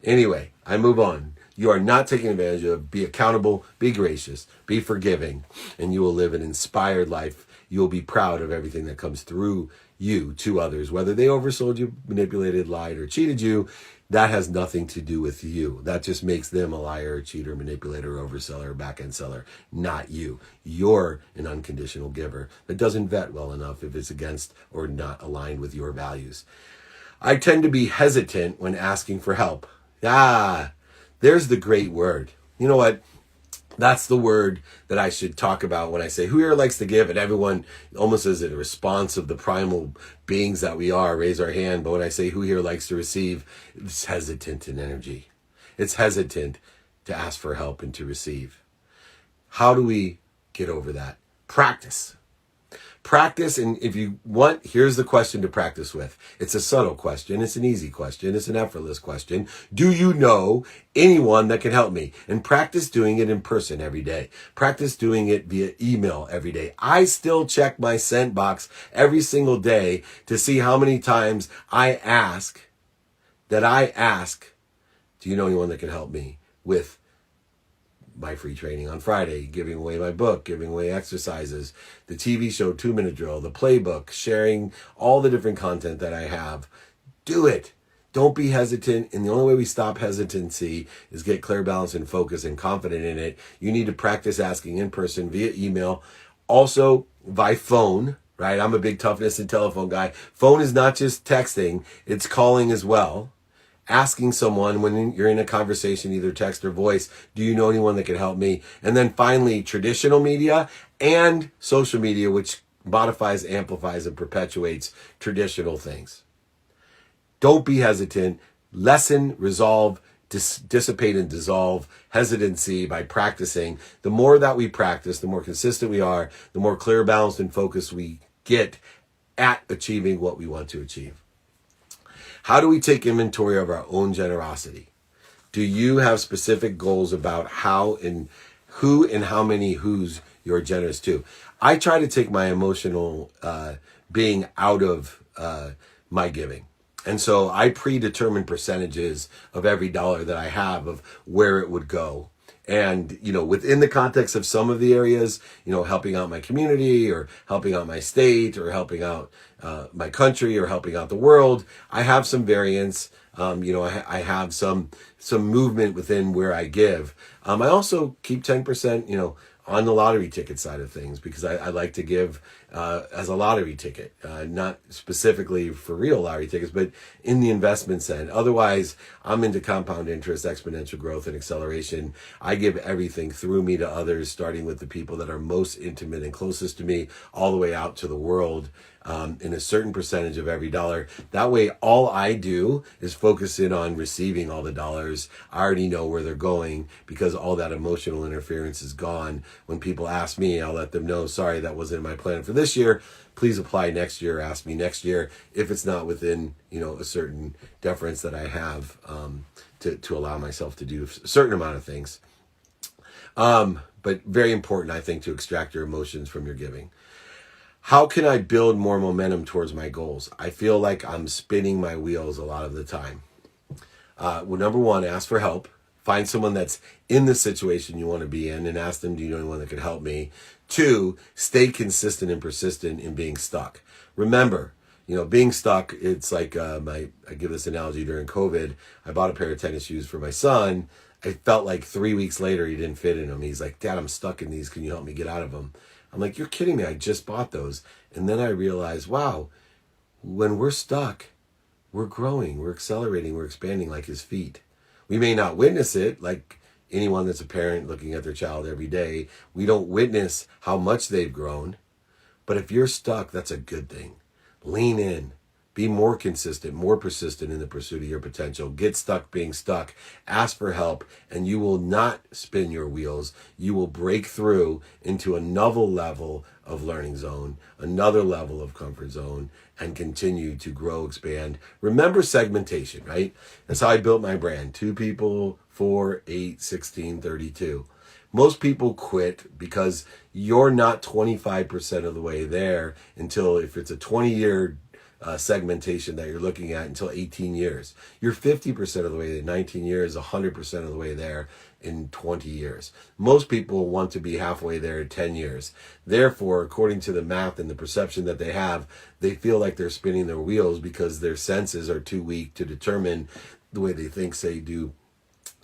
Anyway, I move on. You are not taken advantage of. Be accountable, be gracious, be forgiving, and you will live an inspired life. You will be proud of everything that comes through you to others, whether they oversold you, manipulated, lied, or cheated you. That has nothing to do with you. That just makes them a liar, a cheater, manipulator, overseller, back-end seller, not you. You're an unconditional giver that doesn't vet well enough if it's against or not aligned with your values. I tend to be hesitant when asking for help. There's the great word. You know what? That's the word that I should talk about when I say, who here likes to give? And everyone almost as a response of the primal beings that we are, raise our hand. But when I say, who here likes to receive? It's hesitant in energy. It's hesitant to ask for help and to receive. How do we get over that? Practice. Practice, and if you want, here's the question to practice with. It's a subtle question. It's an easy question. It's an effortless question. Do you know anyone that can help me? And practice doing it in person every day. Practice doing it via email every day. I still check my sent box every single day to see how many times I ask, do you know anyone that can help me with my free training on Friday, giving away my book, giving away exercises, the TV show 2-Minute Drill, the playbook, sharing all the different content that I have. Do it. Don't be hesitant. And the only way we stop hesitancy is get clear, balance, and focus and confident in it. You need to practice asking in person, via email, also by phone, right? I'm a big toughness and telephone guy. Phone is not just texting, it's calling as well. Asking someone when you're in a conversation, either text or voice, do you know anyone that can help me? And then finally, traditional media and social media, which modifies, amplifies, and perpetuates traditional things. Don't be hesitant. Lessen, resolve, dissipate, and dissolve hesitancy by practicing. The more that we practice, the more consistent we are, the more clear, balanced, and focused we get at achieving what we want to achieve. How do we take inventory of our own generosity? Do you have specific goals about how and who and how many who's you're generous to? I try to take my emotional being out of my giving. And so I predetermine percentages of every dollar that I have of where it would go. And, within the context of some of the areas, helping out my community or helping out my state or helping out my country or helping out the world, I have some variance. I have some movement within where I give. I also keep 10%, on the lottery ticket side of things, because I like to give as a lottery ticket, not specifically for real lottery tickets, but in the investment sense. Otherwise, I'm into compound interest, exponential growth, and acceleration. I give everything through me to others, starting with the people that are most intimate and closest to me, all the way out to the world. In a certain percentage of every dollar. That way, all I do is focus in on receiving all the dollars. I already know where they're going because all that emotional interference is gone. When people ask me, I'll let them know, sorry, that wasn't in my plan for this year. Please apply next year. Ask me next year if it's not within, a certain deference that I have to allow myself to do a certain amount of things. But very important, I think, to extract your emotions from your giving. How can I build more momentum towards my goals? I feel like I'm spinning my wheels a lot of the time. Well, number one, ask for help. Find someone that's in the situation you want to be in and ask them, do you know anyone that can help me? 2, stay consistent and persistent in being stuck. Remember, being stuck, it's like I give this analogy during COVID. I bought a pair of tennis shoes for my son. I felt like 3 weeks later he didn't fit in them. He's like, Dad, I'm stuck in these. Can you help me get out of them? I'm like, you're kidding me. I just bought those. And then I realized, wow, when we're stuck, we're growing, we're accelerating, we're expanding like his feet. We may not witness it like anyone that's a parent looking at their child every day. We don't witness how much they've grown. But if you're stuck, that's a good thing. Lean in. Be more consistent, more persistent in the pursuit of your potential. Get stuck being stuck. Ask for help, and you will not spin your wheels. You will break through into another level of learning zone, another level of comfort zone, and continue to grow, expand. Remember segmentation, right? That's how I built my brand. 2 people, 4, 8, 16, 32. Most people quit because you're not 25% of the way there until, if it's a 20-year segmentation that you're looking at, until 18 years. You're 50% of the way there, 19 years, 100% of the way there in 20 years. Most people want to be halfway there in 10 years. Therefore, according to the math and the perception that they have, they feel like they're spinning their wheels because their senses are too weak to determine the way they think, say, do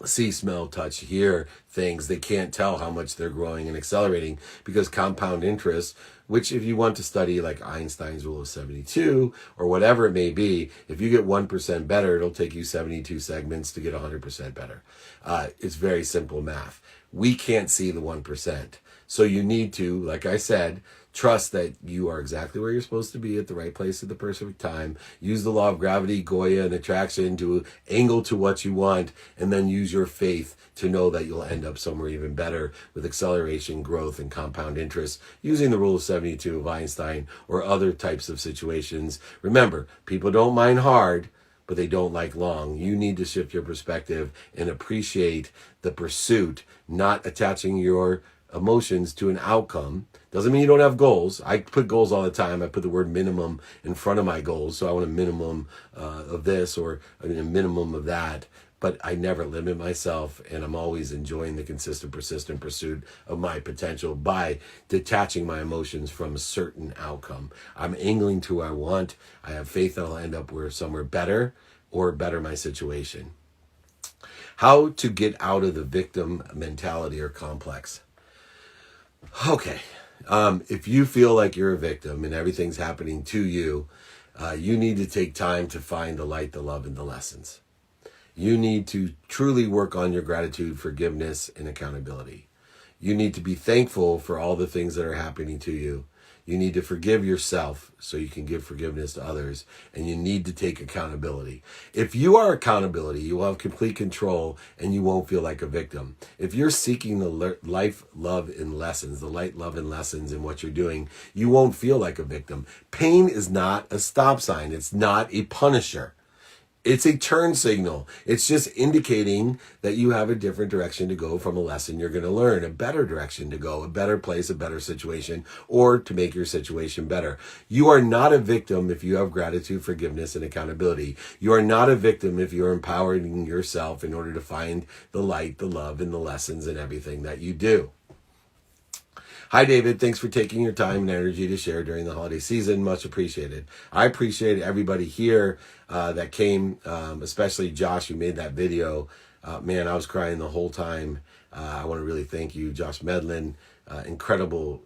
see, smell, touch, hear things. They can't tell how much they're growing and accelerating because compound interest, which if you want to study like Einstein's rule of 72 or whatever it may be, if you get 1% better, it'll take you 72 segments to get 100% better. It's very simple math. We can't see the 1%. So you need to, like I said, trust that you are exactly where you're supposed to be at the right place at the perfect time. Use the law of gravity, Goya, and attraction to angle to what you want, and then use your faith to know that you'll end up somewhere even better with acceleration, growth, and compound interest using the rule of 72 of Einstein or other types of situations. Remember, people don't mind hard, but they don't like long. You need to shift your perspective and appreciate the pursuit, not attaching your emotions to an outcome. Doesn't mean you don't have goals. I put goals all the time. I put the word minimum in front of my goals. So I want a minimum of this or a minimum of that. But I never limit myself, and I'm always enjoying the consistent, persistent pursuit of my potential by detaching my emotions from a certain outcome. I'm angling to who I want. I have faith that I'll end up somewhere better or better my situation. How to get out of the victim mentality or complex. Okay, if you feel like you're a victim and everything's happening to you, you need to take time to find the light, the love, and the lessons. You need to truly work on your gratitude, forgiveness, and accountability. You need to be thankful for all the things that are happening to you. You need to forgive yourself so you can give forgiveness to others, and you need to take accountability. If you are accountability, you will have complete control and you won't feel like a victim. If you're seeking the life, love, and lessons, the light, love, and lessons in what you're doing, you won't feel like a victim. Pain is not a stop sign. It's not a punisher. It's a turn signal. It's just indicating that you have a different direction to go from a lesson you're going to learn, a better direction to go, a better place, a better situation, or to make your situation better. You are not a victim if you have gratitude, forgiveness, and accountability. You are not a victim if you're empowering yourself in order to find the light, the love, and the lessons and everything that you do. Hi, David. Thanks for taking your time and energy to share during the holiday season. Much appreciated. I appreciate everybody here that came, especially Josh, who made that video. Man, I was crying the whole time. I want to really thank you, Josh Medlin. Incredible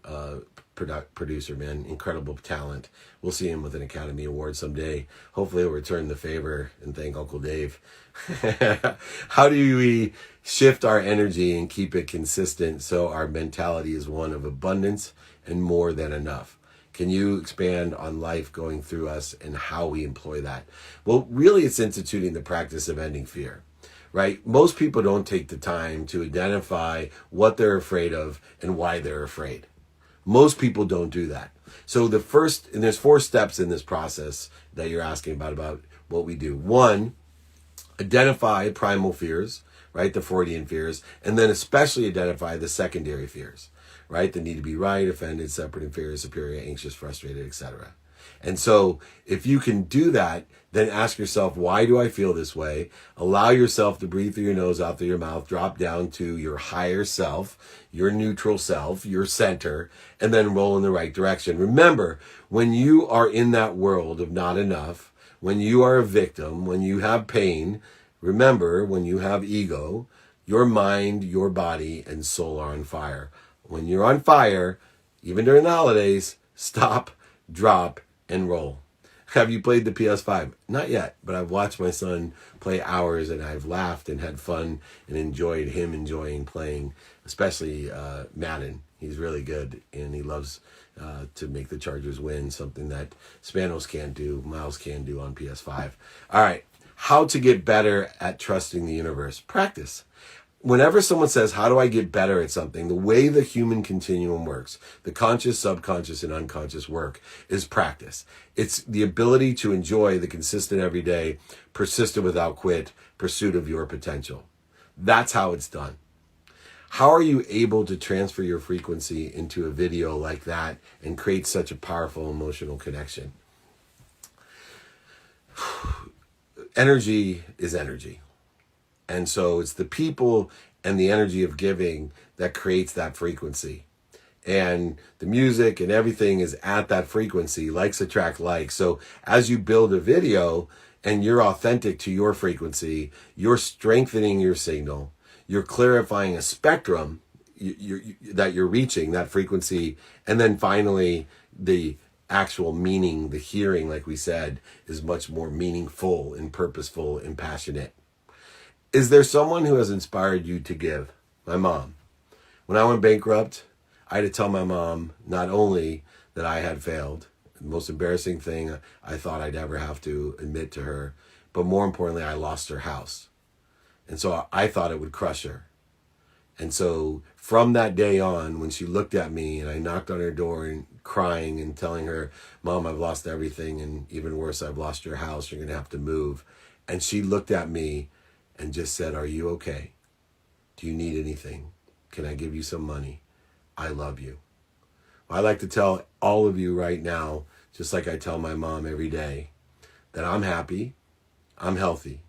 producer, man. Incredible talent. We'll see him with an Academy Award someday. Hopefully he'll return the favor and thank Uncle Dave. How do we shift our energy and keep it consistent so our mentality is one of abundance and more than enough? Can you expand on life going through us and how we employ that? Well, really, it's instituting the practice of ending fear, right? Most people don't take the time to identify what they're afraid of and why they're afraid. Most people don't do that. So there's 4 steps in this process that you're asking about what we do. 1, identify primal fears, right? The Freudian fears, and then especially identify the secondary fears, right? The need to be right, offended, separate, inferior, superior, anxious, frustrated, etc. And so if you can do that, then ask yourself, why do I feel this way? Allow yourself to breathe through your nose, out through your mouth, drop down to your higher self, your neutral self, your center, and then roll in the right direction. Remember, when you are in that world of not enough, when you are a victim, when you have pain, remember, when you have ego, your mind, your body, and soul are on fire. When you're on fire, even during the holidays, stop, drop, and roll. Have you played the PS5? Not yet, but I've watched my son play hours, and I've laughed and had fun and enjoyed him enjoying playing, especially Madden. He's really good, and he loves to make the Chargers win, something that Spanos can't do, Miles can do on PS5. All right, how to get better at trusting the universe. Practice. Whenever someone says, how do I get better at something? The way the human continuum works, the conscious, subconscious, and unconscious work is practice. It's the ability to enjoy the consistent everyday, persistent without quit, pursuit of your potential. That's how it's done. How are you able to transfer your frequency into a video like that and create such a powerful emotional connection? Energy is energy. And so it's the people and the energy of giving that creates that frequency. And the music and everything is at that frequency. Likes attract likes. So as you build a video and you're authentic to your frequency, you're strengthening your signal. You're clarifying a spectrum that you're reaching, that frequency. And then finally, the actual meaning, the hearing, like we said, is much more meaningful and purposeful and passionate. Is there someone who has inspired you to give? My mom. When I went bankrupt, I had to tell my mom not only that I had failed, the most embarrassing thing I thought I'd ever have to admit to her, but more importantly, I lost her house. And so I thought it would crush her. And so from that day on, when she looked at me and I knocked on her door and crying and telling her, Mom, I've lost everything, and even worse, I've lost your house, you're going to have to move. And she looked at me and just said, are you okay? Do you need anything? Can I give you some money? I love you. Well, I like to tell all of you right now, just like I tell my mom every day, that I'm happy, I'm healthy.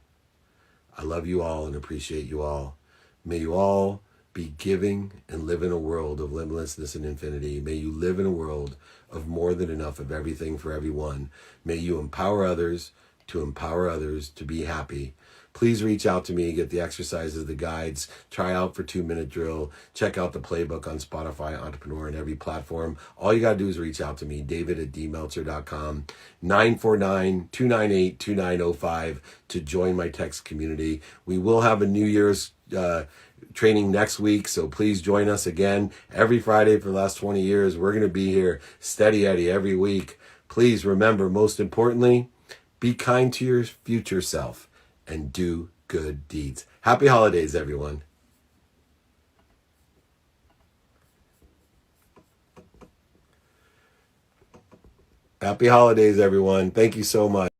I love you all and appreciate you all. May you all be giving and live in a world of limitlessness and infinity. May you live in a world of more than enough of everything for everyone. May you empower others to be happy. Please reach out to me, get the exercises, the guides, try out for 2-minute drill, check out the playbook on Spotify, Entrepreneur, and every platform. All you got to do is reach out to me, david@dmeltzer.com, 949-298-2905 to join my text community. We will have a New Year's training next week, so please join us again every Friday for the last 20 years. We're going to be here steady Eddie every week. Please remember, most importantly, be kind to your future self and do good deeds. Happy holidays, everyone. Happy holidays, everyone. Thank you so much.